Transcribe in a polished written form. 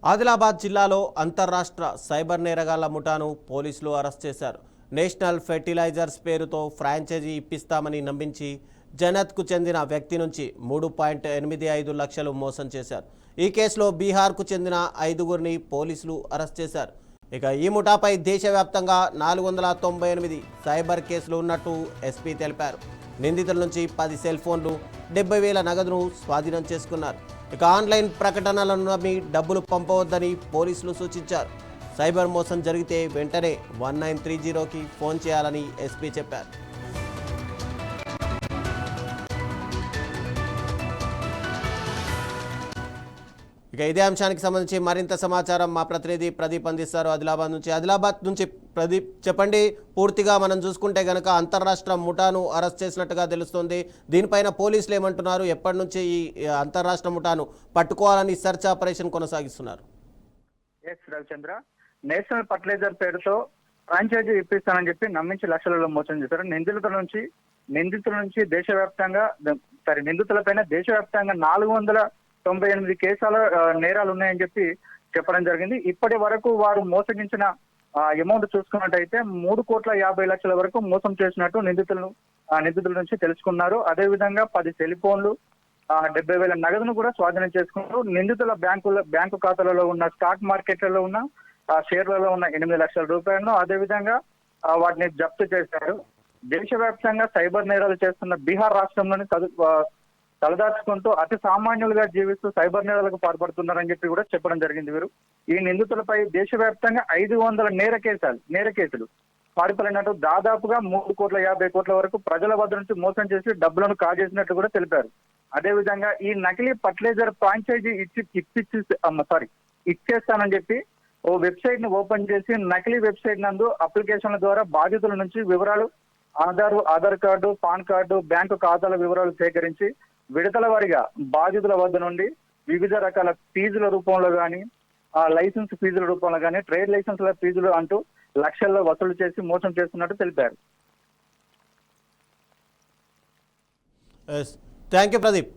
ఆదిలాబాద్ జిల్లాలో అంతర్రాష్ట్ర సైబర్ నేరగాళ్ల ముఠాను పోలీసులు అరెస్ట్ చేశారు. నేషనల్ ఫెర్టిలైజర్స్ పేరుతో ఫ్రాంచైజీ ఇప్పిస్తామని నమ్మించి జనత్కు చెందిన వ్యక్తి నుంచి 3.85 లక్షలు మోసం చేశారు. ఈ కేసులో బీహార్కు చెందిన 5గురిని పోలీసులు అరెస్ట్ చేశారు. ఇక ఈ ముఠాపై దేశవ్యాప్తంగా 498 సైబర్ కేసులు ఉన్నట్టు ఎస్పీ తెలిపారు. నిందితుల నుంచి 10 సెల్ ఫోన్లు, 70,000 నగదును స్వాధీనం చేసుకున్నారు. ఇక ఆన్లైన్ ప్రకటనలను నమ్మి డబ్బులు పంపవద్దని పోలీసులు సూచించారు. సైబర్ మోసం జరిగితే వెంటనే 1930కి ఫోన్ చేయాలని ఎస్పీ చెప్పారు. ఇక ఇదే అంశానికి సంబంధించి మరింత సమాచారం మా ప్రతినిధి ప్రదీప్ అందిస్తారు ఆదిలాబాద్ నుంచి ప్రదీప్, చెప్పండి. పూర్తిగా మనం చూసుకుంటే గనక అంతర్రాష్ట్ర ముఠాను అరెస్ట్ చేసినట్టుగా తెలుస్తుంది. దీనిపైన పోలీసులు ఏమంటున్నారు? ఎప్పటి నుంచి ఈ అంతర్రాష్ట్ర ముఠాను పట్టుకోవాలని సెర్చ్ ఆపరేషన్ కొనసాగిస్తున్నారు? రవిచంద్ర, నేషనల్ ఫర్టిలైజర్ పేరుతో ఫ్రాంచైజీ ఇప్పిస్తానని చెప్పి నమ్మించి లక్షలలో మోసం చేశారు. నిందితుల నిందితులపైన దేశవ్యాప్తంగా 498 కేసుల నేరాలు ఉన్నాయని చెప్పి చెప్పడం జరిగింది. ఇప్పటి వరకు వారు మోసగించిన అమౌంట్ చూసుకున్నట్టయితే 3,50,00,000 వరకు మోసం చేసినట్టు నిందితుల నుంచి తెలుసుకున్నారు. అదేవిధంగా 10 సెల్ ఫోన్లు, 70,000 నగదును కూడా స్వాధీనం చేసుకున్నారు. నిందితుల బ్యాంకు ఖాతాలలో ఉన్న స్టాక్ మార్కెట్లలో ఉన్న షేర్లలో ఉన్న 8 లక్షల రూపాయలను అదేవిధంగా వాటిని జప్తు చేశారు. దేశవ్యాప్తంగా సైబర్ నేరాలు చేస్తున్న బీహార్ రాష్ట్రంలోని తలదాచుకుంటూ అతి సామాన్యులుగా జీవిస్తూ సైబర్ నేరాలకు పాల్పడుతున్నారని చెప్పి కూడా చెప్పడం జరిగింది. వీరు ఈ నిందితులపై దేశవ్యాప్తంగా 500 నేర కేసులు పారిపోయినట్టు దాదాపుగా 3,50,00,000 వరకు ప్రజల వద్ద నుంచి మోసం చేసి డబ్బులను కాజేసినట్టు కూడా తెలిపారు. అదేవిధంగా ఈ నకిలీ ఫర్టిలైజర్ ఫ్రాంచైజీ ఇచ్చేస్తానని చెప్పి ఓ వెబ్సైట్ ను ఓపెన్ చేసి నకిలీ వెబ్సైట్ నందు అప్లికేషన్ల ద్వారా బాధితుల నుంచి వివరాలు, Aadhaar card, pan card, bank ఖాతాల వివరాలు సేకరించి విడతల వారీగా బాధితుల వద్ద నుండి వివిధ రకాల ఫీజుల రూపంలో కానీ, లైసెన్స్ ఫీజుల రూపంలో కానీ, ట్రేడ్ లైసెన్స్ల ఫీజులు అంటూ లక్షల్లో వసూలు చేసి మోసం చేస్తున్నట్టు తెలిపారు. Thank you Pradeep.